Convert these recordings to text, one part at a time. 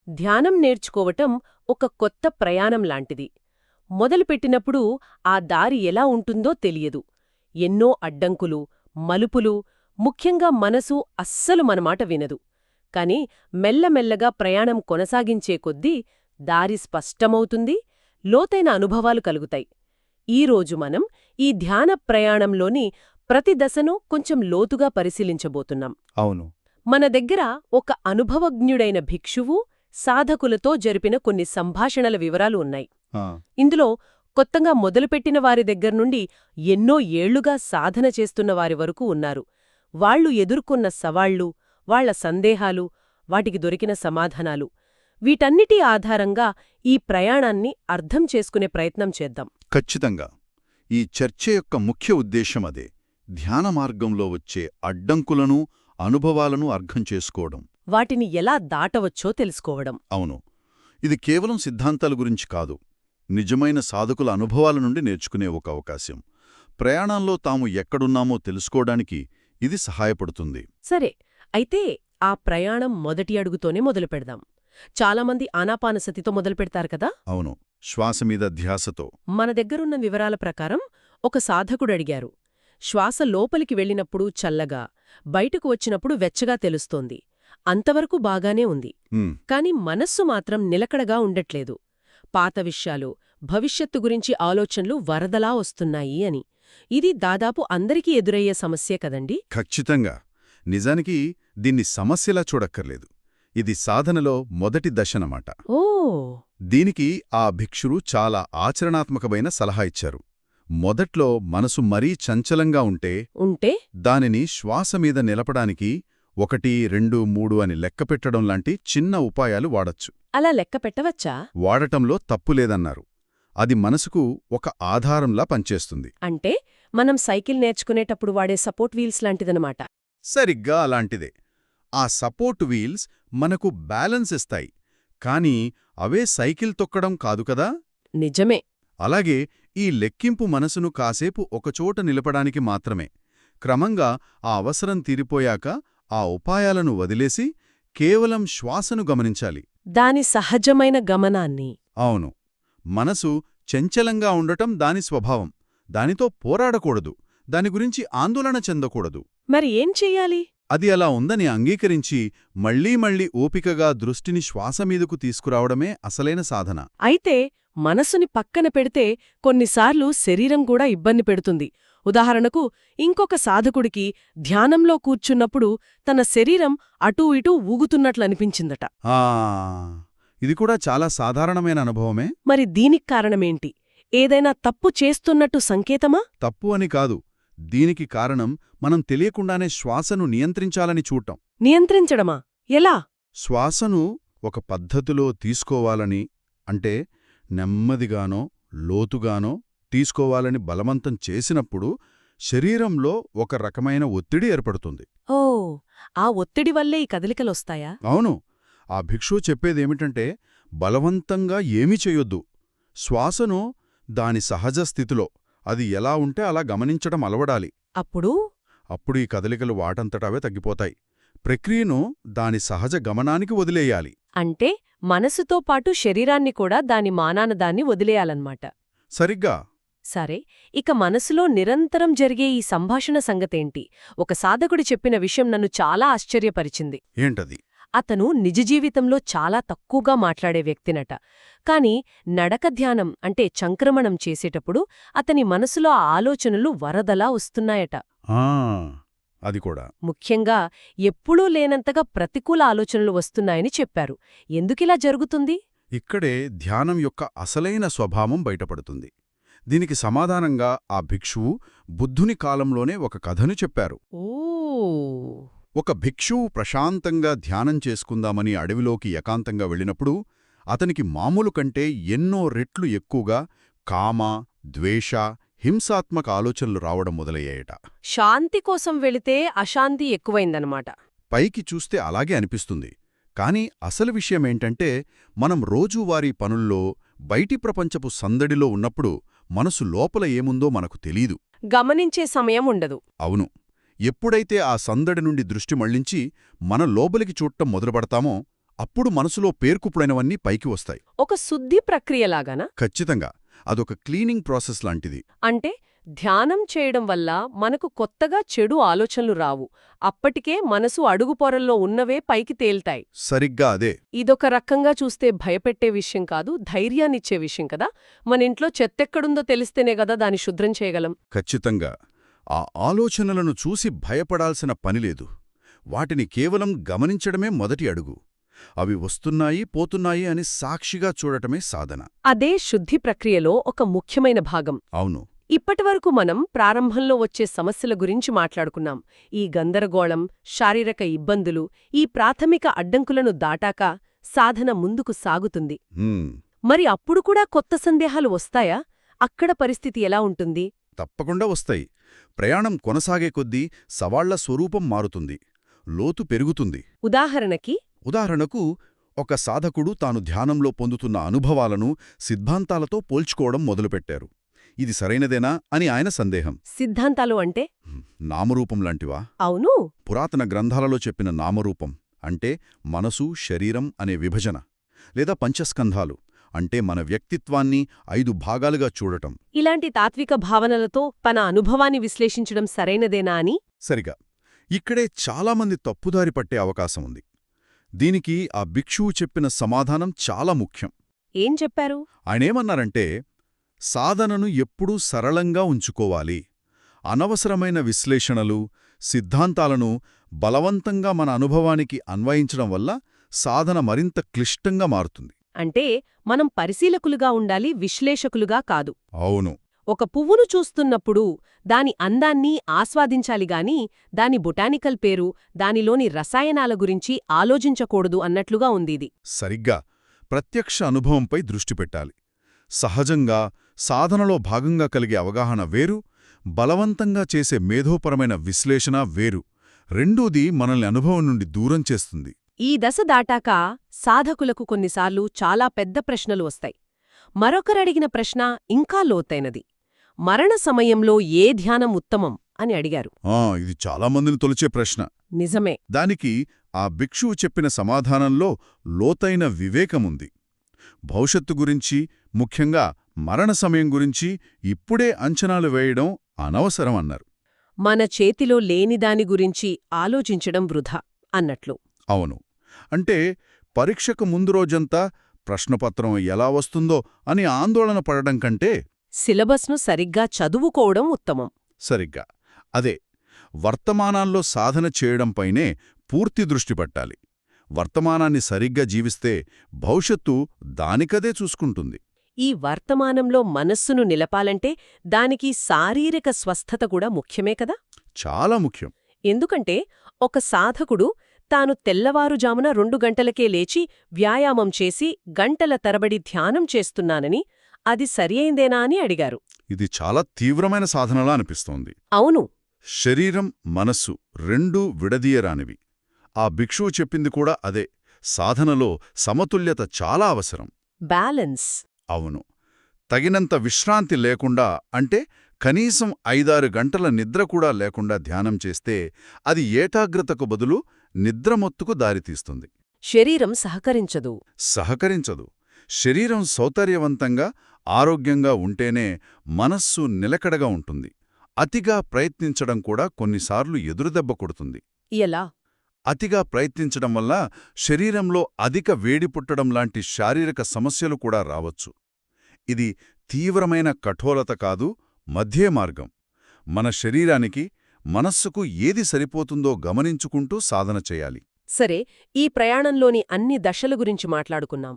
ధ్యానం నేర్చుకోవటం ఒక కొత్త ప్రయాణం లాంటిది. మొదలుపెట్టినప్పుడు ఆ దారి ఎలా ఉంటుందో తెలియదు. ఎన్నో అడ్డంకులు, మలుపులు, ముఖ్యంగా మనసు అస్సలు మనమాట వినదు. కాని మెల్లమెల్లగా ప్రయాణం కొనసాగించే కొద్దీ దారి స్పష్టమవుతుంది, లోతైన అనుభవాలు కలుగుతాయి. ఈరోజు మనం ఈ ధ్యాన ప్రయాణంలోని ప్రతి దశను కొంచెం లోతుగా పరిశీలించబోతున్నాం. అవును. మన దగ్గర ఒక అనుభవజ్ఞుడైన భిక్షువు, సాధకులతో జరిపిన కొన్ని సంభాషణల వివరాలు ఉన్నాయి. ఆ, ఇందులో కొత్తగా మొదలుపెట్టిన వారి దగ్గర్నుండి ఎన్నో ఏళ్లుగా సాధన చేస్తున్న వారి వరకు ఉన్నారు. వాళ్లు ఎదుర్కొన్న సవాళ్లు, వాళ్ల సందేహాలు, వాటికి దొరికిన సమాధానాలు, వీటన్నిటి ఆధారంగా ఈ ప్రయాణాన్ని అర్థం చేసుకునే ప్రయత్నం చేద్దాం. ఖచ్చితంగా. ఈ చర్చ యొక్క ముఖ్య ఉద్దేశం అదే. ధ్యాన మార్గంలో వచ్చే అడ్డంకులను, అనుభవాలను అర్థం చేసుకోవడం. వాటిని ఎలా దాటవచ్చో తెలుసుకోవడం. అవును. ఇది కేవలం సిద్ధాంతాల గురించి కాదు, నిజమైన సాధకుల అనుభవాల నుండి నేర్చుకునే ఒక అవకాశం. ప్రయాణంలో తాము ఎక్కడున్నామో తెలుసుకోవడానికి ఇది సహాయపడుతుంది. సరే, అయితే ఆ ప్రయాణం మొదటి అడుగుతోనే మొదలుపెడదాం. చాలామంది ఆనాపానసతితో మొదలుపెడతారు కదా. అవును, శ్వాసమీద ధ్యాసతో. మన దగ్గరున్న వివరాల ప్రకారం ఒక సాధకుడడిగారు, శ్వాస లోపలికి వెళ్ళినప్పుడు చల్లగా, బయటకు వచ్చినప్పుడు వెచ్చగా తెలుస్తోంది. అంతవరకు బాగానే ఉంది. కాని మనస్సు మాత్రం నిలకడగా ఉండట్లేదు. పాత విషయాలు, భవిష్యత్తు గురించి ఆలోచనలు వరదలా వస్తున్నాయి అని. ఇది దాదాపు అందరికీ ఎదురయ్యే సమస్యే కదండి. ఖచ్చితంగా. నిజానికి దీన్ని సమస్యలా చూడక్కర్లేదు. ఇది సాధనలో మొదటి దశనమాట. ఓ, దీనికి ఆ భిక్షువు చాలా ఆచరణాత్మకమైన సలహా ఇచ్చారు. మొదట్లో మనసు మరీ చంచలంగా ఉంటే దానిని శ్వాసమీద నిలపడానికి 1, 2, 3 అని లెక్కపెట్టడం లాంటి చిన్న ఉపాయాలు వాడచ్చు. అలా లెక్క పెట్టవచ్చా? వాడటంలో తప్పులేదన్నారు. అది మనసుకు ఒక ఆధారంలా పనిచేస్తుంది. అంటే మనం సైకిల్ నేర్చుకునేటప్పుడు వాడే సపోర్ట్ వీల్స్ లాంటిదనమాట. సరిగ్గా అలాంటిదే. ఆ సపోర్ట్ వీల్స్ మనకు బ్యాలెన్స్ ఇస్తాయి, కానీ అవే సైకిల్ తొక్కడం కాదు కదా. నిజమే. అలాగే ఈ లెక్కింపు మనసును కాసేపు ఒకచోట నిలపడానికి మాత్రమే. క్రమంగా ఆ అవసరం తీరిపోయాక ఆ ఉపాయాలను వదిలేసి కేవలం శ్వాసను గమనించాలి. దాని సహజమైన గమనాన్ని. అవును. మనసు చంచలంగా ఉండటం దాని స్వభావం. దానితో పోరాడకూడదు, దాని గురించి ఆందోళన చెందకూడదు. మరి ఏం చెయ్యాలి? అది అలా ఉందని అంగీకరించి మళ్లీ మళ్లీ ఓపికగా దృష్టిని శ్వాసమీదకు తీసుకురావడమే అసలైన సాధన. అయితే మనసుని పక్కన పెడితే కొన్నిసార్లు శరీరం కూడా ఇబ్బంది పెడుతుంది. ఉదాహరణకు, ఇంకొక సాధకుడికి ధ్యానంలో కూర్చున్నప్పుడు తన శరీరం అటూ ఇటూ ఊగుతున్నట్లనిపించిందట. ఇది కూడా చాలా సాధారణమైన అనుభవమే. మరి దీనికి కారణమేంటి? ఏదైనా తప్పు చేస్తున్నట్టు సంకేతమా? తప్పు అని కాదు. దీనికి కారణం మనం తెలియకుండానే శ్వాసను నియంత్రించాలని చూడటం. నియంత్రించడమా? ఎలా? శ్వాసను ఒక పద్ధతిలో తీసుకోవాలని, అంటే నెమ్మదిగానో లోతుగానో తీసుకోవాలని బలవంతం చేసినప్పుడు శరీరంలో ఒక రకమైన ఒత్తిడి ఏర్పడుతుంది. ఓ, ఆ ఒత్తిడి వల్లే ఈ కదలికలొస్తాయా? అవును. ఆ భిక్షువు చెప్పేదేమిటంటే, బలవంతంగా ఏమీ చెయ్యొద్దు. శ్వాసను దాని సహజ స్థితిలో, అది ఎలా ఉంటే అలా గమనించడం అలవడాలి. అప్పుడు ఈ కదలికలు వాటంతటవే తగ్గిపోతాయి. ప్రక్రియను దాని సహజ గమనానికి వదిలేయాలి. అంటే మనసుతో పాటు శరీరాన్ని కూడా దాని మానాన దాన్ని వదిలేయాలన్నమాట. సరిగ్గా. సరే, ఇక మనసులో నిరంతరం జరిగే ఈ సంభాషణ సంగతేంటి? ఒక సాధకుడు చెప్పిన విషయం నన్ను చాలా ఆశ్చర్యపరిచింది. ఏంటది? అతను నిజ జీవితంలో చాలా తక్కువగా మాట్లాడే వ్యక్తినట. కాని నడక ధ్యానం అంటే చంక్రమణం చేసేటప్పుడు అతని మనసులో ఆ ఆలోచనలు వరదలా వస్తున్నాయట. అది కూడా. ముఖ్యంగా ఎప్పుడూ లేనంతగా ప్రతికూల ఆలోచనలు వస్తున్నాయని చెప్పారు. ఎందుకిలా జరుగుతుంది? ఇక్కడే ధ్యానం యొక్క అసలైన స్వభావం బయటపడుతుంది. దీనికి సమాధానంగా ఆ భిక్షువు బుద్ధుని కాలంలోనే ఒక కథను చెప్పారు. ఒక భిక్షువు ప్రశాంతంగా ధ్యానం చేసుకుందామని అడవిలోకి ఏకాంతంగా వెళ్ళినప్పుడు అతనికి మామూలు కంటే ఎన్నో రెట్లు ఎక్కువగా కామ, ద్వేష, హింసాత్మక ఆలోచనలు రావడం మొదలయ్యాయట. శాంతి కోసం వెళితే అశాంతి ఎక్కువైందనమాట. పైకి చూస్తే అలాగే అనిపిస్తుంది. కాని అసలు విషయమేంటంటే, మనం రోజూవారీ పనుల్లో, బయటి ప్రపంచపు సందడిలో ఉన్నప్పుడు మనసు లోపల ఏముందో మనకు తెలీదు. గమనించే సమయం ఉండదు. అవును. ఎప్పుడైతే ఆ సందడి నుండి దృష్టి మళ్లించి మన లోపలికి చూడటం మొదలుపడతామో అప్పుడు మనసులో పేర్కుపుడైనవన్నీ పైకి వస్తాయి. ఒక శుద్ధి ప్రక్రియలాగానా? ఖచ్చితంగా. అదొక క్లీనింగ్ ప్రాసెస్ లాంటిది. అంటే ధ్యానం చేయడం వల్ల మనకు కొత్తగా చెడు ఆలోచనలు రావు. అప్పటికే మనసు అడుగుపొరల్లో ఉన్నవే పైకి తేల్తాయి. సరిగ్గా అదే. ఇదొక రకంగా చూస్తే భయపెట్టే విషయం కాదు, ధైర్యాన్నిచ్చే విషయం కదా. మన ఇంట్లో చెత్తెక్కడుందో తెలిస్తేనే గదా దాన్ని శుభ్రం చేయగలం. ఖచ్చితంగా. ఆ ఆలోచనలను చూసి భయపడాల్సిన పనిలేదు. వాటిని కేవలం గమనించడమే మొదటి అడుగు. అవి వస్తున్నాయి, పోతున్నాయి అని సాక్షిగా చూడటమే సాధన. అదే శుద్ధి ప్రక్రియలో ఒక ముఖ్యమైన భాగం. అవును. ఇప్పటివరకు మనం ప్రారంభంలో వచ్చే సమస్యల గురించి మాట్లాడుకున్నాం. ఈ గందరగోళం, శారీరక ఇబ్బందులు, ఈ ప్రాథమిక అడ్డంకులను దాటాక సాధన ముందుకు సాగుతుంది. హ్మ్. మరి అప్పుడు కూడా కొత్త సందేహాలు వస్తాయా? అక్కడ పరిస్థితి ఎలా ఉంటుంది? తప్పకుండా వస్తాయి. ప్రయాణం కొనసాగే కొద్దీ సవాళ్ల స్వరూపం మారుతుంది. లోతు పెరుగుతుంది. ఉదాహరణకు ఒక సాధకుడు తాను ధ్యానంలో పొందుతున్న అనుభవాలను సిద్ధాంతాలతో పోల్చుకోవడం మొదలుపెట్టారు. ఇది సరైనదేనా అని ఆయన సందేహం. సిద్ధాంతాలు అంటే? నామరూపం లాంటివా? అవును. పురాతన గ్రంథాలలో చెప్పిన నామరూపం అంటే మనసు, శరీరం అనే విభజన, లేదా పంచస్కంధాలు అంటే మన వ్యక్తిత్వాన్ని 5 భాగాలుగా చూడటం. ఇలాంటి తాత్విక భావనలతో తన అనుభవాన్ని విశ్లేషించడం సరైనదేనా అని? సరిగా. ఇక్కడే చాలామంది తప్పుదారి పట్టే అవకాశం ఉంది. దీనికి ఆ భిక్షువు చెప్పిన సమాధానం చాలా ముఖ్యం. ఏం చెప్పారు? ఆయనేమన్నారంటే, సాధనను ఎప్పుడూ సరళంగా ఉంచుకోవాలి. అనవసరమైన విశ్లేషణలు, సిద్ధాంతాలను బలవంతంగా మన అనుభవానికి అన్వయించడం వల్ల సాధన మరింత క్లిష్టంగా మారుతుంది. అంటే మనం పరిశీలకులుగా ఉండాలి, విశ్లేషకులుగా కాదు. అవును. ఒక పువ్వును చూస్తున్నప్పుడు దాని అందాన్ని ఆస్వాదించాలిగాని దాని బొటానికల్ పేరు, దానిలోని రసాయనాల గురించి ఆలోచించకూడదు అన్నట్లుగా ఉందిది. సరిగ్గా. ప్రత్యక్ష అనుభవంపై దృష్టి పెట్టాలి. సహజంగా సాధనలో భాగంగా కలిగే అవగాహన వేరు, బలవంతంగా చేసే మేధోపరమైన విశ్లేషణ వేరు. రెండూది మనల్ని అనుభవం నుండి దూరం చేస్తుంది. ఈ దశ దాటాక సాధకులకు కొన్నిసార్లు చాలా పెద్ద ప్రశ్నలు వస్తాయి. మరొకరడిగిన ప్రశ్న ఇంకా లోతైనది. మరణ సమయంలో ఏ ధ్యానం ఉత్తమం అని అడిగారు. ఇది చాలామందిని తొలిచే ప్రశ్న. నిజమే. దానికి ఆ భిక్షువు చెప్పిన సమాధానంలో లోతైన వివేకముంది. భవిష్యత్తు గురించి, ముఖ్యంగా మరణ సమయం గురించి ఇప్పుడే అంచనాలు వేయడం అనవసరం అన్నారు. మన చేతిలో లేనిదాని గురించి ఆలోచించడం వృధా అన్నట్లు. అవును. అంటే పరీక్షకు ముందు రోజంతా ప్రశ్నపత్రం ఎలా వస్తుందో అని ఆందోళన పడడం కంటే సిలబస్ను సరిగ్గా చదువుకోవడం ఉత్తమం. సరిగ్గా అదే. వర్తమానాల్లో సాధన చేయడంపైనే పూర్తి దృష్టి పెట్టాలి. వర్తమానాన్ని సరిగ్గా జీవిస్తే భవిష్యత్తు దానికదే చూసుకుంటుంది. ఈ వర్తమానంలో మనస్సును నిలపాలంటే దానికి శారీరక స్వస్థత కూడా ముఖ్యమే కదా? చాలా ముఖ్యం. ఎందుకంటే ఒక సాధకుడు తాను తెల్లవారుజామున 2 గంటలకే లేచి వ్యాయామం చేసి గంటల తరబడి ధ్యానం చేస్తున్నానని, అది సరియైందేనా అని అడిగారు. ఇది చాలా తీవ్రమైన సాధనలా అనిపిస్తోంది. అవును. శరీరం, మనస్సు రెండూ విడదీయరానివి. ఆ భిక్షువు చెప్పింది కూడా అదే. సాధనలో సమతుల్యత చాలా అవసరం. బ్యాలెన్స్. అవును. తగినంత విశ్రాంతి లేకుండా, అంటే కనీసం 5-6 గంటల నిద్ర కూడా లేకుండా ధ్యానం చేస్తే అది ఏకాగ్రతకు బదులు నిద్రమొత్తుకు దారితీస్తుంది. శరీరం సహకరించదు. శరీరం సౌకర్యవంతంగా, ఆరోగ్యంగా ఉంటేనే మనస్సు నిలకడగా ఉంటుంది. అతిగా ప్రయత్నించడం కూడా కొన్నిసార్లు ఎదురుదెబ్బ కొడుతుంది. ఎలా? అతిగా ప్రయత్నించడం వల్ల శరీరంలో అధిక వేడి పుట్టడం లాంటి శారీరక సమస్యలు కూడా రావచ్చు. ఇది తీవ్రమైన కఠోరత కాదు, మధ్యే మార్గం. మన శరీరానికి, మనస్సుకు ఏది సరిపోతుందో గమనించుకుంటూ సాధన చేయాలి. సరే, ఈ ప్రయాణంలోని అన్ని దశల గురించి మాట్లాడుకున్నాం.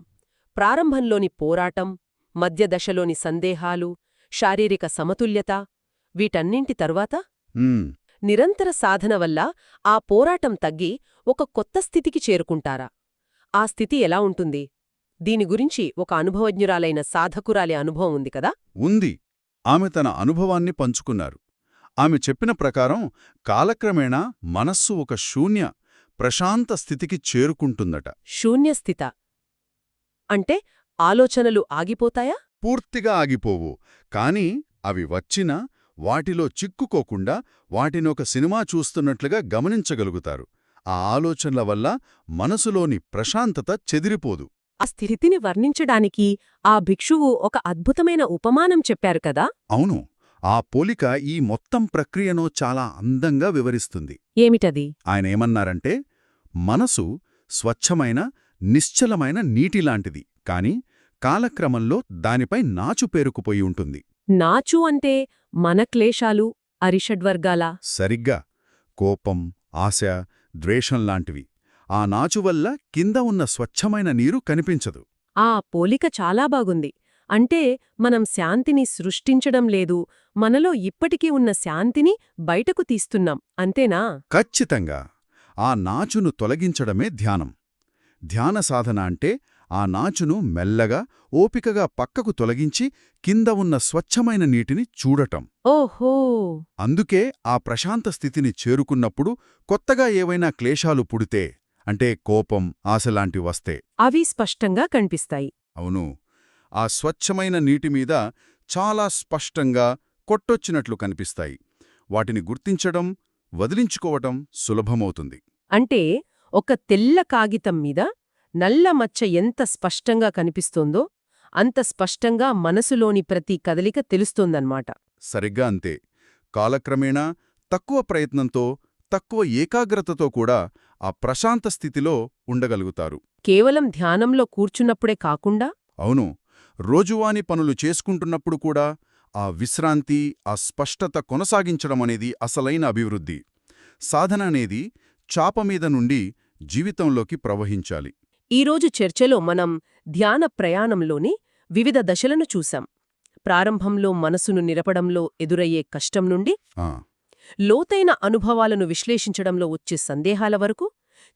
ప్రారంభంలోని పోరాటం, మధ్య దశలోని సందేహాలు, శారీరక సమతుల్యత, వీటన్నింటి తరువాత నిరంతర సాధన వల్ల ఆ పోరాటం తగ్గి ఒక కొత్త స్థితికి చేరుకుంటారా? ఆ స్థితి ఎలా ఉంటుంది? దీని గురించి ఒక అనుభవజ్ఞురాలైన సాధకురాలి అనుభవం ఉంది కదా? ఉంది. ఆమె తన అనుభవాన్ని పంచుకున్నారు. ఆమె చెప్పిన ప్రకారం కాలక్రమేణా మనస్సు ఒక శూన్య, ప్రశాంత స్థితికి చేరుకుంటుందట. శూన్యస్థిత అంటే ఆలోచనలు ఆగిపోతాయా? పూర్తిగా ఆగిపోవు. కాని అవి వచ్చినా వాటిలో చిక్కుకోకుండా వాటినొక సినిమా చూస్తున్నట్లుగా గమనించగలుగుతారు. ఆ ఆలోచనల వల్ల మనసులోని ప్రశాంతత చెదిరిపోదు. ఆ స్థితిని వర్ణించడానికి ఆ భిక్షువు ఒక అద్భుతమైన ఉపమానం చెప్పారు కదా. అవును, ఆ పోలిక ఈ మొత్తం ప్రక్రియను చాలా అందంగా వివరిస్తుంది. ఏమిటది? ఆయనేమన్నారంటే, మనసు స్వచ్ఛమైన, నిశ్చలమైన నీటిలాంటిది, కాని కాలక్రమంలో దానిపై నాచు పేరుకుపోయి ఉంటుంది. నాచు అంటే మన క్లేశాలు, అరిషడ్వర్గాల. సరిగ్గా కోపం, ఆశ, ద్వేషంలాంటివి. ఆ నాచు వల్ల కింద ఉన్న స్వచ్ఛమైన నీరు కనిపించదు. ఆ పోలిక చాలా బాగుంది. అంటే మనం శాంతిని సృష్టించడం లేదు, మనలో ఇప్పటికీ ఉన్న శాంతిని బయటకు తీస్తున్నాం, అంతేనా? ఖచ్చితంగా. ఆ నాచును తొలగించడమే ధ్యానం. ధ్యాన సాధన అంటే ఆ నాచును మెల్లగా, ఓపికగా పక్కకు తొలగించి కింద ఉన్న స్వచ్ఛమైన నీటిని చూడటం. ఓహో! అందుకే ఆ ప్రశాంత స్థితిని చేరుకున్నప్పుడు కొత్తగా ఏవైనా క్లేశాలు పుడితే, అంటే కోపం, ఆశలాంటి వస్తే అవి స్పష్టంగా కనిపిస్తాయి. అవును, ఆ స్వచ్ఛమైన నీటిమీద చాలా స్పష్టంగా కొట్టొచ్చినట్లు కనిపిస్తాయి. వాటిని గుర్తించడం, వదిలించుకోవటం సులభమవుతుంది. అంటే ఒక తెల్ల కాగితం మీద నల్ల మచ్చ ఎంత స్పష్టంగా కనిపిస్తోందో అంత స్పష్టంగా మనసులోని ప్రతి కదలిక తెలుస్తోందన్నమాట. సరిగ్గా అంతే. కాలక్రమేణా తక్కువ ప్రయత్నంతో, తక్కువ ఏకాగ్రతతో కూడా ఆ ప్రశాంత స్థితిలో ఉండగలుగుతారు. కేవలం ధ్యానంలో కూర్చున్నప్పుడే కాకుండా అవును, రోజువారీ పనులు చేసుకుంటున్నప్పుడు కూడా ఆ విశ్రాంతి, ఆ స్పష్టత కొనసాగించడమనేది అసలైన అభివృద్ధి. సాధన అనేది చాపమీద నుండి జీవితంలోకి ప్రవహించాలి. ఈరోజు చర్చలో మనం ధ్యాన ప్రయాణంలోని వివిధ దశలను చూశాం. ప్రారంభంలో మనసును నిలపడంలో ఎదురయ్యే కష్టం నుండి, ఆ, లోతైన అనుభవాలను విశ్లేషించడంలో వచ్చే సందేహాల వరకు,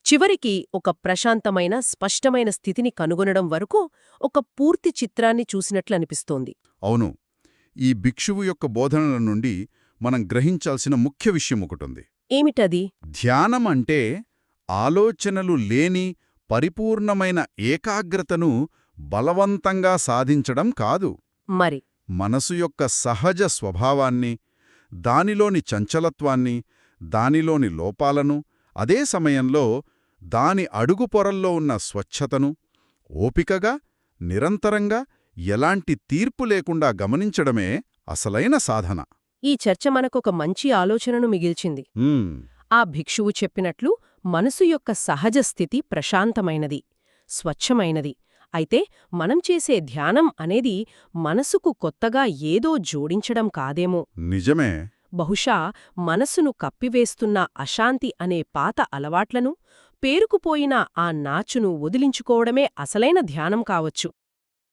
చివరికి ఒక ప్రశాంతమైన, స్పష్టమైన స్థితిని కనుగొనడం వరకు ఒక పూర్తి చిత్రాన్ని చూసినట్లనిపిస్తోంది. అవును, ఈ భిక్షువు యొక్క బోధనల నుండి మనం గ్రహించాల్సిన ముఖ్య విషయం ఒకటుంది. ఏమిటది? ధ్యానం అంటే ఆలోచనలు లేని పరిపూర్ణమైన ఏకాగ్రతను బలవంతంగా సాధించడం కాదు. మరి మనసు యొక్క సహజ స్వభావాన్ని, దానిలోని చంచలత్వాన్ని, దానిలోని లోపాలను, అదే సమయంలో దాని అడుగుపొరల్లో ఉన్న స్వచ్ఛతను ఓపికగా, నిరంతరంగా, ఎలాంటి తీర్పు లేకుండా గమనించడమే అసలైన సాధన. ఈ చర్చ మనకొక మంచి ఆలోచనను మిగిల్చింది. ఆ భిక్షువు చెప్పినట్లు మనసు యొక్క సహజ స్థితి ప్రశాంతమైనది, స్వచ్ఛమైనది. అయితే మనం చేసే ధ్యానం అనేది మనసుకు కొత్తగా ఏదో జోడించడం కాదేమో. నిజమే. బహుశా మనసును కప్పివేస్తున్న అశాంతి అనే పాత అలవాట్లను, పేరుకుపోయిన ఆ నాచును వదిలించుకోవడమే అసలైన ధ్యానం కావచ్చు.